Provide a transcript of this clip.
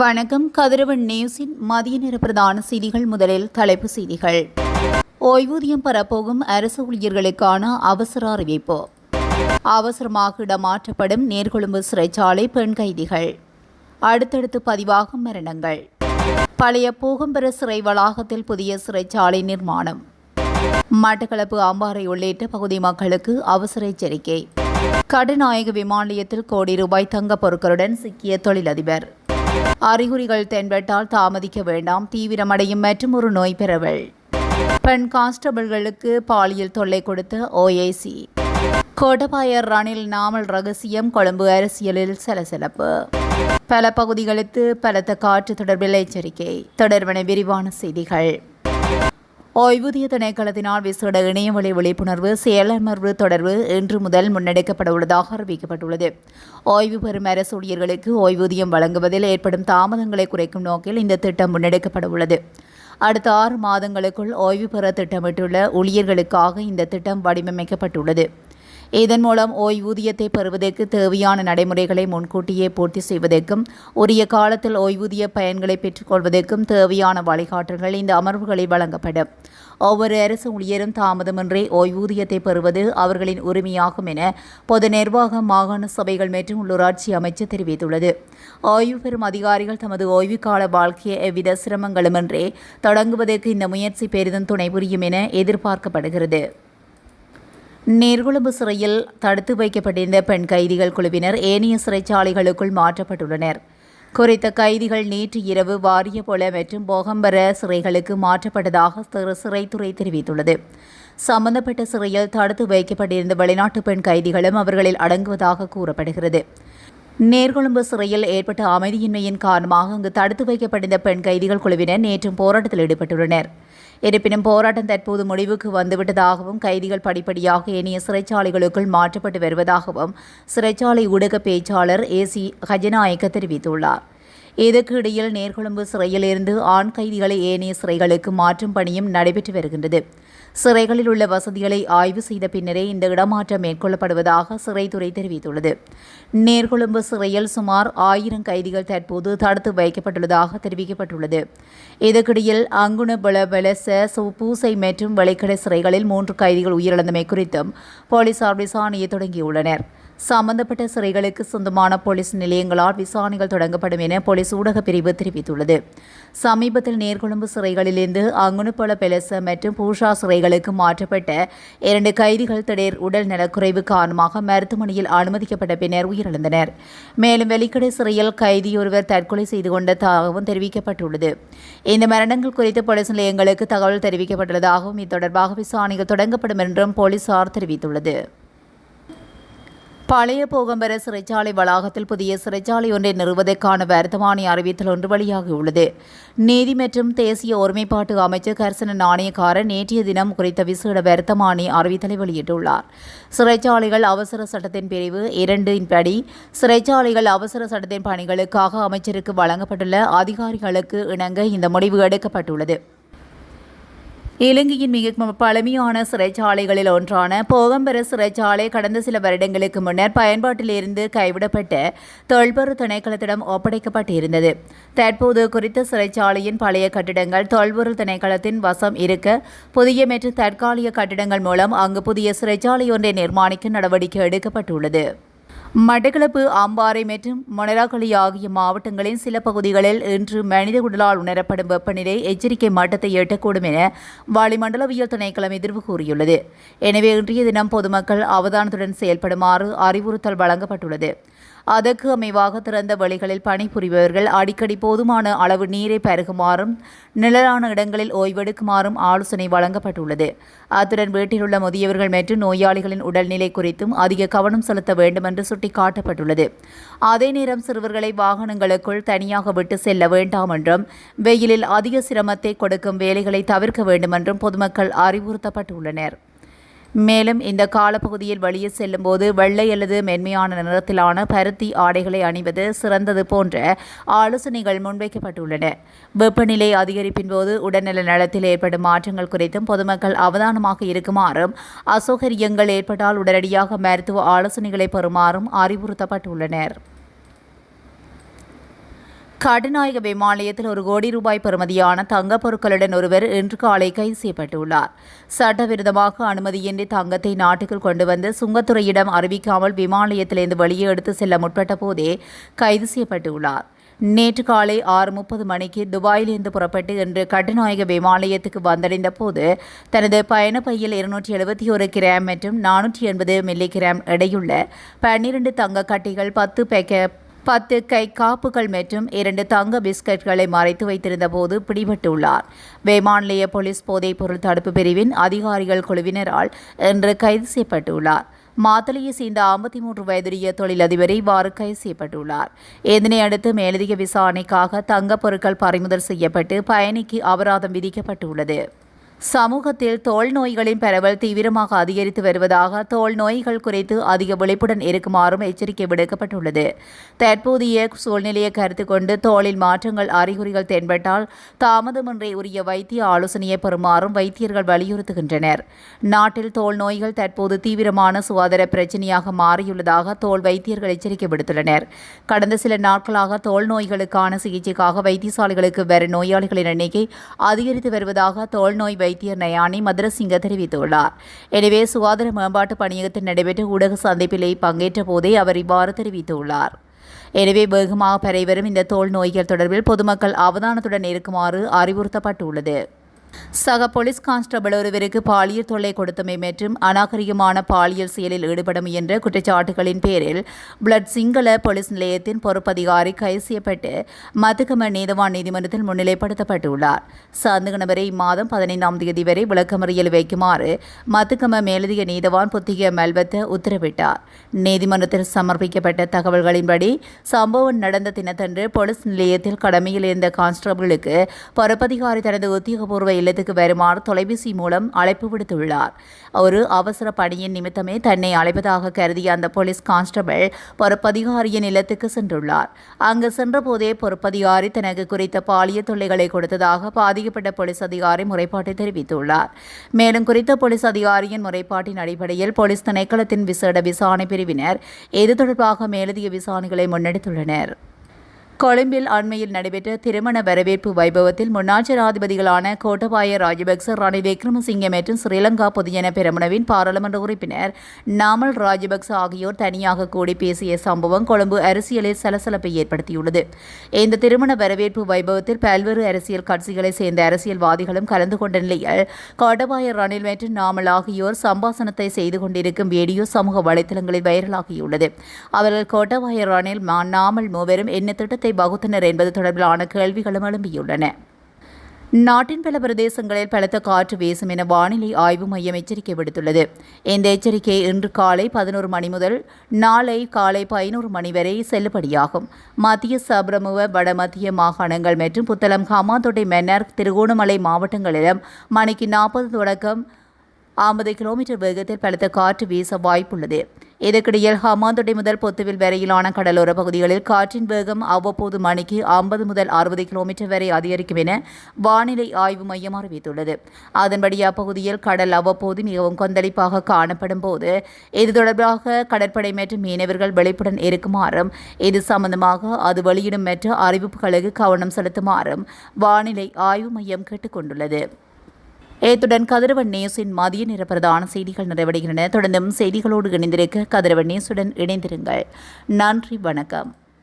வணக்கம். கதிரவன் நியூஸின் மதிய நேர பிரதான செய்திகள். முதலில் தலைப்புச் செய்திகள். ஓய்வூதியம் பெறப்போகும் அரசு ஊழியர்களுக்கான அவசர அறிவிப்பு. அவசரமாக இடமாற்றப்படும் நீர்கொழும்பு சிறைச்சாலை பெண் கைதிகள். அடுத்தடுத்து பதிவாகும் மரணங்கள். பழைய பூகம்பர சிறை வளாகத்தில் புதிய சிறைச்சாலை நிர்மாணம். மட்டக்களப்பு அம்பாறை உள்ளிட்ட பகுதி மக்களுக்கு அவசர எச்சரிக்கை. கடுநாயக விமான நிலையத்தில் கோடி ரூபாய் தங்கப் பொருட்களுடன் சிக்கிய தொழிலதிபர். அறிகுறிகள் தென்பட்டால் தாமதிக்க வேண்டாம், தீவிரமடையும் மற்றும் ஒரு நோய் பரவல். பெண் கான்ஸ்டபிள்களுக்கு பாலியல் தொல்லை கொடுத்த OAC. கோட்டபாய ரணில் நாமல் ரகசியம். கொழும்பு அரசியலில் சலசலப்பு. பல பகுதிகளுக்கு பலத்த காற்று தொடர்பில் எச்சரிக்கை. தொடர்பான விரிவான செய்திகள். ஓய்வூதிய திணைக்களத்தினால் விசேட இணையவழி விழிப்புணர்வு செயலமர்வு தொடர்பு இன்று முதல் முன்னெடுக்கப்பட உள்ளதாக அறிவிக்கப்பட்டுள்ளது. ஓய்வு பெறும் அரசு ஊழியர்களுக்கு ஓய்வூதியம் வழங்குவதில் ஏற்படும் தாமதங்களை குறைக்கும் நோக்கில் இந்த திட்டம் முன்னெடுக்கப்பட உள்ளது. அடுத்த 6 மாதங்களுக்குள் ஓய்வு பெற திட்டமிட்டுள்ள ஊழியர்களுக்காக இந்த திட்டம் வடிவமைக்கப்பட்டுள்ளது. இதன் மூலம் ஓய்வூதியத்தை பெறுவதற்கு தேவையான நடைமுறைகளை முன்கூட்டியே பூர்த்தி செய்வதற்கும் உரிய காலத்தில் ஓய்வூதிய பயன்களை பெற்றுக்கொள்வதற்கும் தேவையான வழிகாட்டல்கள் இந்த அமர்வுகளில் வழங்கப்படும். ஒவ்வொரு அரசு ஊழியரும் தாமதமின்றி ஓய்வூதியத்தை பெறுவது அவர்களின் உரிமையாகும் என பொது நிர்வாக மாகாண சபைகள் மற்றும் உள்ளூராட்சி அமைச்சு தெரிவித்துள்ளது. ஓய்வு பெறும் அதிகாரிகள் தமது ஓய்வு கால வாழ்க்கையை எவ்வித சிரமங்களுமின்றி தொடங்குவதற்கு இந்த முயற்சி பெரிதும் துணை புரியும் என எதிர்பார்க்கப்படுகிறது. நீர்கொழும்பு சிறையில் தடுத்து வைக்கப்பட்டிருந்த பெண் கைதிகள் குழுவினர் ஏனைய சிறைச்சாலைகளுக்குள் மாற்றப்பட்டுள்ளனர். குறித்த கைதிகள் நேற்று இரவு வாரியபொல மற்றும் போகம்பர சிறைகளுக்கு மாற்றப்பட்டதாக சிறைத்துறை தெரிவித்துள்ளது. சம்பந்தப்பட்ட சிறையில் தடுத்து வைக்கப்பட்டிருந்த வெளிநாட்டு பெண் கைதிகளும் அவர்களில் அடங்குவதாக கூறப்படுகிறது. நீர்கொழும்பு சிறையில் ஏற்பட்ட அமைதியின்மையின் காரணமாக அங்கு தடுத்து வைக்கப்பட்டிருந்த பெண் கைதிகள் குழுவினர் நேற்றும் போராட்டத்தில் ஈடுபட்டுள்ளனர். இருப்பினும் போராட்டம் தற்போது முடிவுக்கு வந்துவிட்டதாகவும் கைதிகள் படிப்படியாக ஏனைய சிறைச்சாலைகளுக்குள் மாற்றப்பட்டு வருவதாகவும் சிறைச்சாலை ஊடக பேச்சாளர் AC கஜநாயக்க தெரிவித்துள்ளார். இதற்கு இடையில் நீர்கொழும்பு சிறையில் இருந்து ஆண் கைதிகளை ஏனைய சிறைகளுக்கு மாற்றும் பணியும் நடைபெற்று வருகின்றது. சிறைகளில் உள்ள வசதிகளை ஆய்வு செய்த பின்னரே இந்த இடமாற்றம் மேற்கொள்ளப்படுவதாக சிறைத்துறை தெரிவித்துள்ளது. நீர்கொழும்பு சிறையில் சுமார் 1000 கைதிகள் தற்போது தடுத்து வைக்கப்பட்டுள்ளதாக தெரிவிக்கப்பட்டுள்ளது. இதற்கிடையில் அங்குண பலபலச பூசை மற்றும் வெளிக்கடை சிறைகளில் 3 கைதிகள் உயிரிழந்தமை குறித்தும் போலீசார் விசாரணையை தொடங்கியுள்ளனர். சம்பந்தப்பட்ட சிறைகளுக்கு சொந்தமான போலீஸ் நிலையங்களால் விசாரணைகள் தொடங்கப்படும் என போலீஸ் ஊடக பிரிவு தெரிவித்துள்ளது. சமீபத்தில் நீர்கொழும்பு சிறைகளிலிருந்து அங்குணுபல பெலச மற்றும் பூஷா சிறைகளுக்கு மாற்றப்பட்ட 2 கைதிகள் திடீர் உடல் நலக்குறைவு காரணமாக மருத்துவமனையில் அனுமதிக்கப்பட்ட பின்னர் உயிரிழந்தனர். மேலும் வெலிக்கடை சிறையில் கைதி ஒருவர் தற்கொலை செய்து கொண்டதாகவும் தெரிவிக்கப்பட்டுள்ளது. இந்த மரணங்கள் குறித்து போலீஸ் நிலையங்களுக்கு தகவல் தெரிவிக்கப்பட்டுள்ளதாகவும் இத்தொடர்பாக விசாரணைகள் தொடங்கப்படும் என்றும் போலீசார் தெரிவித்துள்ளது. பழைய போகம்பர சிறைச்சாலை வளாகத்தில் புதிய சிறைச்சாலை ஒன்றை நிறுவுவதற்கான வர்த்தமானி அறிவித்தல் ஒன்று வெளியாகியுள்ளது. நீதி மற்றும் தேசிய ஒருமைப்பாட்டு அமைச்சர் கர்சன நாணயக்கார நேற்றைய தினம் குறித்த விசேட வர்த்தமானி அறிவித்தலை வெளியிட்டுள்ளார். சிறைச்சாலைகள் அவசர சட்டத்தின் பிரிவு 2 படி சிறைச்சாலைகள் அவசர சட்டத்தின் பணிகளுக்காக அமைச்சருக்கு வழங்கப்பட்டுள்ள அதிகாரிகளுக்கு இணங்க இந்த முடிவு எடுக்கப்பட்டுள்ளது. இலங்கையின் மிக பழமையான சிறைச்சாலைகளில் ஒன்றான போகம்பர சிறைச்சாலை கடந்த சில வருடங்களுக்கு முன்னர் பயன்பாட்டிலிருந்து கைவிடப்பட்ட தொல்பொருள் திணைக்களத்திடம் ஒப்படைக்கப்பட்டிருந்தது. தற்போது குறித்த சிறைச்சாலையின் பழைய கட்டிடங்கள் தொல்பொருள் திணைக்களத்தின் வசம் இருக்க புதிய மற்றும் தற்காலிக கட்டிடங்கள் மூலம் அங்கு புதிய சிறைச்சாலை ஒன்றை நிர்மாணிக்க நடவடிக்கை எடுக்கப்பட்டுள்ளது. மட்டக்களப்பு அம்பாறை மற்றும் மொனராகலை ஆகிய மாவட்டங்களின் சில பகுதிகளில் இன்று மனித உடலால் உணரப்படும் வெப்பநிலை எச்சரிக்கை மட்டத்தை எட்டக்கூடும் என வளிமண்டலவியல் திணைக்களம் எதிர்வு கூறியுள்ளது. எனவே இன்றைய தினம் பொதுமக்கள் அவதானத்துடன் செயல்படுமாறு அறிவுறுத்தல் வழங்கப்பட்டுள்ளது. அதற்கு அமைவாக திறந்த வெளிகளில் பணிபுரிபவர்கள் அடிக்கடி போதுமான அளவு நீரை பருகுமாறும் நிழலான இடங்களில் ஓய்வெடுக்குமாறும் ஆலோசனை வழங்கப்பட்டுள்ளது. அத்துடன் வீட்டில் உள்ள முதியவர்கள் மற்றும் நோயாளிகளின் உடல்நிலை குறித்தும் அதிக கவனம் செலுத்த வேண்டும் என்று சுட்டிக்காட்டப்பட்டுள்ளது. அதே நேரம் சிறுவர்களை வாகனங்களுக்குள் தனியாக விட்டு செல்ல வேண்டாம் என்றும் வெயிலில் அதிக சிரமத்தை கொடுக்கும் வேலைகளை தவிர்க்க வேண்டும் என்றும் பொதுமக்கள் அறிவுறுத்தப்பட்டுள்ளனர். மேலும் இந்த காலப்பகுதியில் வெளியே செல்லும்போது வெள்ளை அல்லது மென்மையான நிறத்திலான பருத்தி ஆடைகளை அணிவது சிறந்தது போன்ற ஆலோசனைகள் முன்வைக்கப்பட்டுள்ளன. வெப்பநிலை அதிகரிப்பின் போது உடல்நல நலத்தில் ஏற்படும் மாற்றங்கள் குறித்தும் பொதுமக்கள் அவதானமாக இருக்குமாறும் அசௌகரியங்கள் ஏற்பட்டால் உடனடியாக மருத்துவ ஆலோசனைகளை பெறுமாறும் அறிவுறுத்தப்பட்டுள்ளனர். கடுநாயக விமானத்தில் 1 கோடி ரூபாய் பெறுமதியான தங்கப் பொருட்களுடன் ஒருவர் இன்று காலை கைது செய்யப்பட்டுள்ளார். சட்டவிரோதமாக அனுமதியின்றி தங்கத்தை நாட்டுக்குள் கொண்டு வந்து சுங்கத்துறையிடம் அறிவிக்காமல் விமானத்திலிருந்து வெளியே எடுத்து செல்ல முற்பட்ட போதே கைது செய்யப்பட்டுள்ளார். நேற்று காலை 6:30 மணிக்கு துபாயிலிருந்து புறப்பட்டு இன்று கட்டுநாயக விமானத்துக்கு வந்தடைந்த போது தனது பயணப்பையில் 271 கிராம் மற்றும் 480 மில்லி கிராம் எடையுள்ள 12 தங்க கட்டிகள் 10 கை காப்புகள் மற்றும் 2 தங்க பிஸ்கட்களை மறைத்து வைத்திருந்த போது பிடிபட்டுள்ளார். விமான நிலைய போலீஸ் போதைப் பொருள் தடுப்பு பிரிவின் அதிகாரிகள் குழுவினரால் இன்று கைது செய்யப்பட்டுள்ளார். மாத்தளையை சேர்ந்த 53 வயதுடைய தொழிலதிபரை இவ்வாறு கைது செய்யப்பட்டுள்ளார். இதனையடுத்து மேலதிக விசாரணைக்காக தங்கப் பொருட்கள் பறிமுதல் செய்யப்பட்டு பயணிக்கு அபராதம் விதிக்கப்பட்டுள்ளது. சமூகத்தில் தோல் நோய்களின் பரவல் தீவிரமாக அதிகரித்து வருவதாக தோல் நோய்கள் குறித்து அதிக விழிப்புடன் இருக்குமாறும் எச்சரிக்கை விடுக்கப்பட்டுள்ளது. தற்போதைய சூழ்நிலையை கருத்தில் கொண்டு தோலில் மாற்றங்கள் அறிகுறிகள் தென்பட்டால் தாமதமின்றி உரிய வைத்திய ஆலோசனையை பெறுமாறும் வைத்தியர்கள் வலியுறுத்துகின்றனர். நாட்டில் தோல் நோய்கள் தற்போது தீவிரமான சுகாதார பிரச்சினையாக மாறியுள்ளதாக தோல் வைத்தியர்கள் எச்சரிக்கை விடுத்துள்ளனர். கடந்த சில நாட்களாக தோல் நோய்களுக்கான சிகிச்சைக்காக வைத்தியசாலைகளுக்கு வரும் நோயாளிகளின் எண்ணிக்கை அதிகரித்து வருவதாக தோல் நோய் வைத்தியர் நயானி மதுரசிங்க தெரிவித்துள்ளார். எனவே சுகாதார மேம்பாட்டு பணியகத்தில் நடைபெற்ற ஊடக சந்திப்பிலே பங்கேற்ற போதே அவர் இவ்வாறு தெரிவித்துள்ளார். எனவே வேகமாக பரவிவரும் இந்த தோல் நோய்கள் தொடர்பில் பொதுமக்கள் அவதானத்துடன் இருக்குமாறு அறிவுறுத்தப்பட்டுள்ளது. சக போலீஸ் கான்ஸ்டபிள் ஒருவருக்கு பாலியல் தொல்லை கொடுத்தமை மற்றும் அநாகரிகமான பாலியல் செயலில் ஈடுபட முயன்ற குற்றச்சாட்டுகளின் பேரில் பிளட் சிங்கள போலீஸ் நிலையத்தின் பொறுப்பதிகாரி கைது செய்யப்பட்டு மத்துகம நீதவான் நீதிமன்றத்தில் முன்னிலைப்படுத்தப்பட்டுள்ளார். சந்தேக நபரை இம்மாதம் 15ஆம் தேதி வரை விளக்கமறியல் வைக்குமாறு மத்துகம மேலதிக நீதவான் புத்திக மெல்வத்த உத்தரவிட்டார். நீதிமன்றத்தில் சமர்ப்பிக்கப்பட்ட தகவல்களின்படி சம்பவம் நடந்த தினத்தன்று போலீஸ் நிலையத்தில் கடமையில் இருந்த கான்ஸ்டபிளுக்கு பொறுப்பதிகாரி தனது உத்தியோகபூர்வ இல்லத்துக்கு வருமாறு தொலைபேசி மூலம் அழைப்பு விடுத்துள்ளார். ஒரு அவசர பணியின் நிமித்தமே தன்னை அழைப்பதாக கருதிய அந்த போலீஸ் கான்ஸ்டபிள் பொறுப்பதிகாரியின் இல்லத்துக்கு சென்றுள்ளார். அங்கு சென்றபோதே பொறுப்பதிகாரி தனக்கு குறித்த பாலியல் தொல்லைகளை கொடுத்ததாக பாதிக்கப்பட்ட போலீஸ் அதிகாரி முறைப்பாட்டை தெரிவித்துள்ளார். மேலும் குறித்த போலீஸ் அதிகாரியின் முறைப்பாட்டின் அடிப்படையில் போலீஸ் திணைக்களத்தின் விசேட விசாரணை பிரிவினர் இது தொடர்பாக மேலதிக விசாரணைகளை முன்னெடுத்துள்ளனர். கொழும்பில் அண்மையில் நடைபெற்ற திருமண வரவேற்பு வைபவத்தில் முன்னாள் ஜனாதிபதிகளான கோட்டபாய ராஜபக்ச, ரணில் விக்ரமசிங்கே மற்றும் ஸ்ரீலங்கா பொதுஜன பெரமுனவின் பாராளுமன்ற உறுப்பினர் நாமல் ராஜபக்ச ஆகியோர் தனியாக கூடி பேசிய சம்பவம் கொழும்பு அரசியலில் சலசலப்பை ஏற்படுத்தியுள்ளது. இந்த திருமண வரவேற்பு வைபவத்தில் பல்வேறு அரசியல் கட்சிகளைச் சேர்ந்த அரசியல்வாதிகளும் கலந்து கொண்ட நிலையில் கோட்டபாய, ரணில் மற்றும் நாமல் ஆகியோர் சம்பாசனத்தை செய்து கொண்டிருக்கும் வீடியோ சமூக வலைதளங்களில் வைரலாகியுள்ளது. அவர்கள் கோட்டபாய, ரணில், நாமல் மூவரும் என்ன திட்டத்தை வகுத்தனர் என்பது தொடர்பிலான கேள்விகளும் எழும்பியுள்ளன. நாட்டின் பல பிரதேசங்களில் பலத்த காற்று வீசும் என வானிலை ஆய்வு மையம் எச்சரிக்கை விடுத்துள்ளது. இந்த எச்சரிக்கை இன்று காலை 11 மணி முதல் நாளை காலை 11 மணி வரை செல்லுபடியாகும். மத்திய சப்ரமுவ, வடமத்திய மாகாணங்கள் மற்றும் புத்தளம், ஹம்பாந்தோட்டை, மன்னார், திருகோணமலை மாவட்டங்களிலும் மணிக்கு 40 தொடக்கம் 50 கிலோமீட்டர் வேகத்தில் பலத்த காற்று வீச வாய்ப்புள்ளது. இதற்கிடையில் ஹம்பாந்தோட்டை முதல் பொத்துவில் வரையிலான கடலோர பகுதிகளில் காற்றின் வேகம் அவ்வப்போது மணிக்கு 50 முதல் 60 கிலோமீட்டர் வரை அதிகரிக்கும் என வானிலை ஆய்வு மையம் அறிவித்துள்ளது. அதன்படி அப்பகுதியில் கடல் அவ்வப்போது மிகவும் கொந்தளிப்பாக காணப்படும் போது இது தொடர்பாக கடற்படை மற்றும் மீனவர்கள் விழிப்புடன் இருக்குமாறும் இது சம்பந்தமாக அது வெளியிடும் மற்ற அறிவிப்புகளுக்கு கவனம் செலுத்துமாறும் வானிலை ஆய்வு மையம் கேட்டுக் கொண்டுள்ளது. இத்துடன் கதிரவன் நியூஸின் மதிய நேர பிரதான செய்திகள் நிறைவடைகின்றன. தொடர்ந்தும் செய்திகளோடு இணைந்திருக்க கதிரவன் நியூஸுடன் இணைந்திருங்கள். நன்றி, வணக்கம்.